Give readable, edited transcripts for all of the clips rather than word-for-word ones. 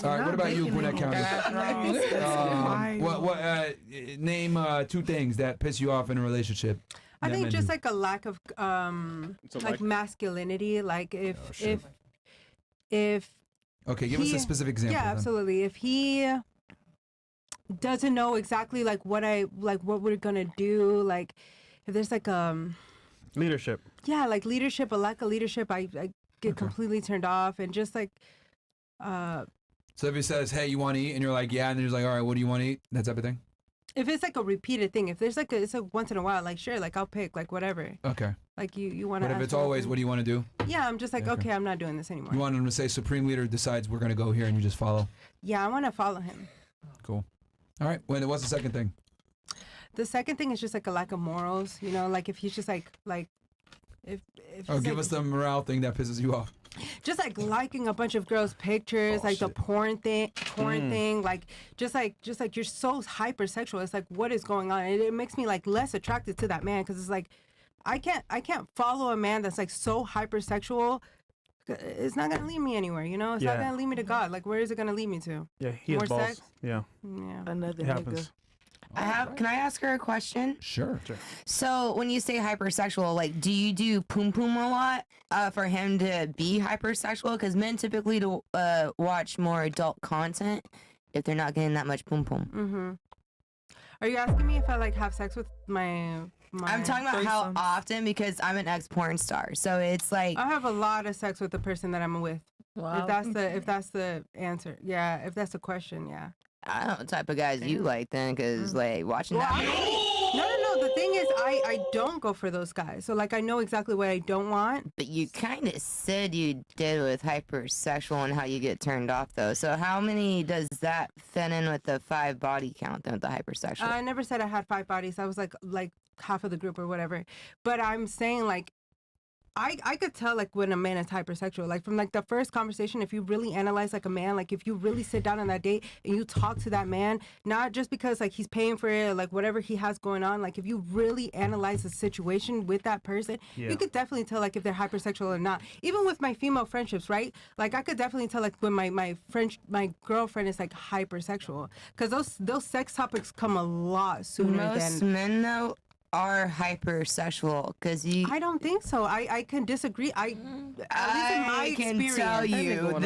All right, what about you, Gwinnett County? Name 2 things that piss you off in a relationship. I think just like a lack of like masculinity. Like if okay, give us a specific example. Yeah, absolutely. If he doesn't know exactly like what we're gonna do, like if there's like leadership. Yeah, like leadership, a lack of leadership, I get completely turned off, and just like So if he says, "Hey, you want to eat?" and you're like, "Yeah," and then he's like, "All right, what do you want to eat?" That type of thing. If it's like a repeated thing, if there's like it's a once in a while, like sure, like I'll pick like whatever. Okay. Like you want to. But if it's always, what do you want to do? Yeah, I'm just like okay, I'm not doing this anymore. You want him to say, "Supreme Leader decides we're gonna go here," and you just follow. Yeah, I want to follow him. Cool. All right. What's the second thing? The second thing is just like a lack of morals. You know, like if he's just like if give us the morale thing that pisses you off. Just like liking a bunch of girls' pictures, like the porn thing, like just like you're so hypersexual. It's like, what is going on? It makes me like less attracted to that man, because it's like I can't follow a man that's like so hypersexual. It's not gonna lead me anywhere, you know. It's not gonna lead me to God. Like, where is it gonna lead me to? Yeah, more sex. Yeah. Another happens. Can I ask her a question? Sure. So when you say hypersexual, like, do you do poom poom a lot for him to be hypersexual? Because men typically watch more adult content if they're not getting that much poom poom. Mm-hmm. Are you asking me if I like have sex with my I'm talking about how often, because I'm an ex-porn star, so it's like I have a lot of sex with the person that I'm with. Wow. If that's the answer, yeah. If that's the question, yeah. I don't know the type of guys you like then, because like watching that. No. The thing is, I don't go for those guys. So like I know exactly what I don't want. But you kind of said you did with hypersexual and how you get turned off though. So how many does that fit in with the 5 body count then with the hypersexual? I never said I had 5 bodies. I was like half of the group or whatever. But I'm saying like I could tell like when a man is hypersexual, like from like the first conversation. If you really analyze like a man, like if you really sit down on that date and you talk to that man, not just because like he's paying for it or like whatever he has going on, like if you really analyze the situation with that person, you could definitely tell like if they're hypersexual or not. Even with my female friendships, right? Like I could definitely tell like when my girlfriend is like hypersexual, because those sex topics come a lot sooner Most men though are hypersexual, because I don't think so. I can disagree. At least in my can tell you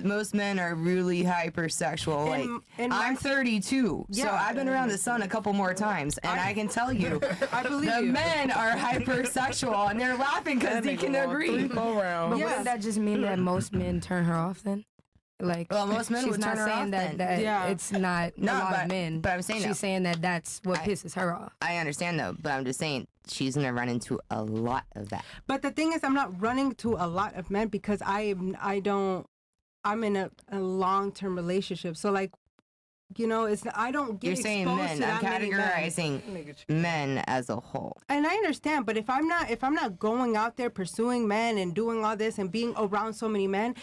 most men are really hypersexual. I'm 32, so I've been around the sun a couple more times, and I can tell you the men are hypersexual, and they're laughing because they can agree. But wouldn't that just mean that most men turn her off then? Like, well, most men would turn her off then. It's not a lot of men. But I'm saying she's saying that that's what pisses her off. I understand though, but I'm just saying she's gonna run into a lot of that. But the thing is, I'm not running to a lot of men because I'm in a long-term relationship. So like, you know, I don't get. You're saying men. I'm categorizing men as a whole. And I understand, but if I'm not going out there pursuing men and doing all this and being around so many men,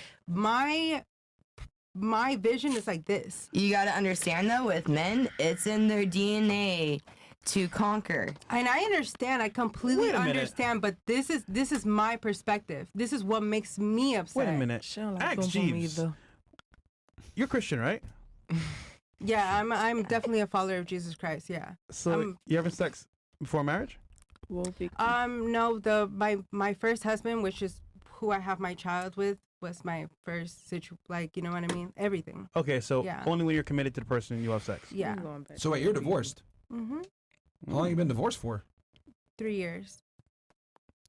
my vision is like this. You got to understand though, with men, it's in their DNA to conquer. And I understand, I completely understand, but this is my perspective. This is what makes me upset. Wait a minute. Ask Jeeves. You're Christian, right? Yeah, I'm definitely a follower of Jesus Christ. Yeah. So you having sex before marriage? No. My first husband, which is who I have my child with, was my first like, you know what I mean? Everything. Okay, so only when you're committed to the person you have sex. Yeah. So wait, you're divorced? Mm-hmm. How long have you been divorced for? 3 years.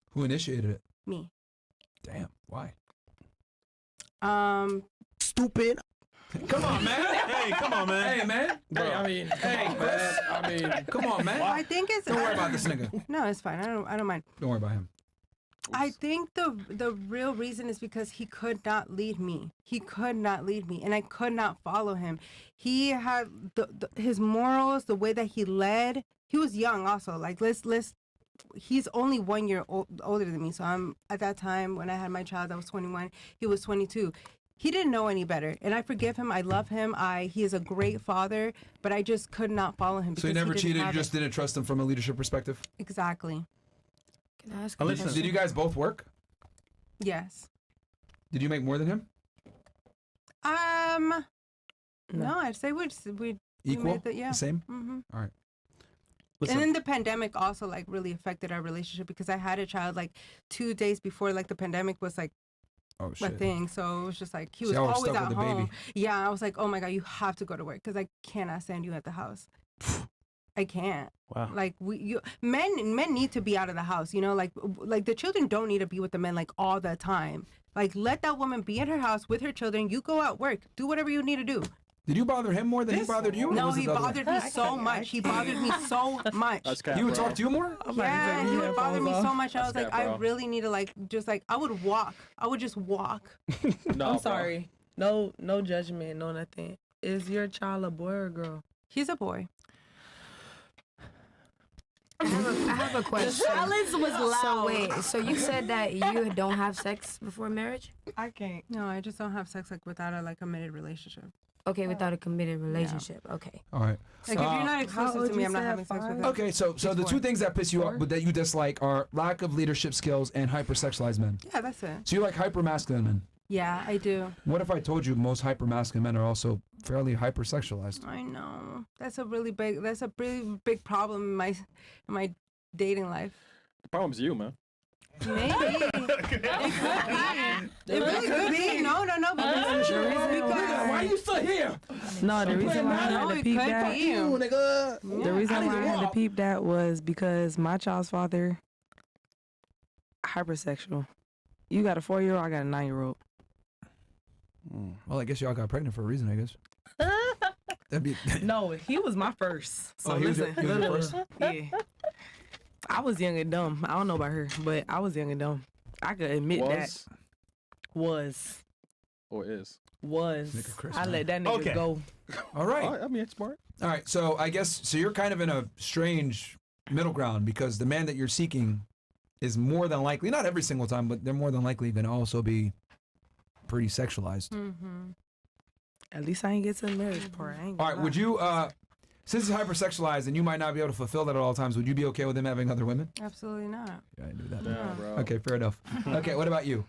Who initiated it? Me. Damn. Why? Stupid. Come on, man. Hey, come on, man. Hey, man. Hey, I mean, come on, man. I think it's. Don't worry about this nigga. No, it's fine. I don't mind. Don't worry about him. I think the real reason is because he could not lead me. He could not lead me, and I could not follow him. He had his morals, the way that he led. He was young, also. Like he's only 1 year older than me. So I'm at that time when I had my child, I was 21. He was 22. He didn't know any better, and I forgive him. I love him. He is a great father, but I just could not follow him. So he never cheated. You just didn't trust him from a leadership perspective. Exactly. Can I ask Did you guys both work? Yes. Did you make more than him? No, I'd say we Equal? made the Same? Mm-hmm. All right. Listen. And then the pandemic also like really affected our relationship because I had a child like 2 days before like the pandemic was like Oh, a shit. thing. So it was just like he So was y'all were always stuck at with the home. baby. Yeah, I was like, oh my God, you have to go to work because I cannot stand you at the house. I can't. Wow. Like men need to be out of the house, you know, like the children don't need to be with the men like all the time. Like let that woman be in her house with her children. You go out work, do whatever you need to do. Did you bother him more than he bothered you? Or No, was it he the other way? bothered me so much. He bothered me so much. That's cap, He would bro. talk to you more? Yeah, he would bother me so much. I was That's like, cap, I bro. really need to like, just like, I would walk. I would just walk. No, I'm bro. sorry. No judgment, no nothing. Is your child a boy or a girl? He's a boy. I have a question. Silence was loud. So wait, so you said that you don't have sex before marriage? I can't. No, I just don't have sex like without a like committed relationship. Okay, without a committed relationship. Okay. All right. Like if you're not exclusive old to me, you I'm not said, having sex with you. Okay, so the He's two four. things that piss you off, but that you dislike are lack of leadership skills and hypersexualized men. Yeah, that's it. So you like hypermasculine men. Yeah, I do. What if I told you most hypermasculine men are also fairly hypersexualized? I know. That's a really big problem in my dating life. The problem's you, man. Maybe. It could be. It really could be. No. Because Why are you still here? No, the reason why I No, had to it peep could that. be. The reason why I had to peep that was because my child's father, hypersexual. You got a 4-year-old, I got a 9-year-old. Well, I guess y'all got pregnant for a reason, I guess. That'd be. No, he was my first. So he was your listen, first? Yeah. I was young and dumb. I don't know about her, but I was young and dumb. I could admit that. Was. Or is? Nigga Chris, I man. let that nigga Okay. go. All right. I mean, it's smart. All right. So I guess you're kind of in a strange middle ground because the man that you're seeking is more than likely, not every single time, but they're more than likely going to also be pretty sexualized. Mm-hmm. At least I ain't get to the marriage part. I ain't All gonna right. Would lie. you, since it's hypersexualized and you might not be able to fulfill that at all times, would you be okay with him having other women? Absolutely not. Yeah, I knew that. Yeah, bro. Okay, fair enough. Okay, what about you?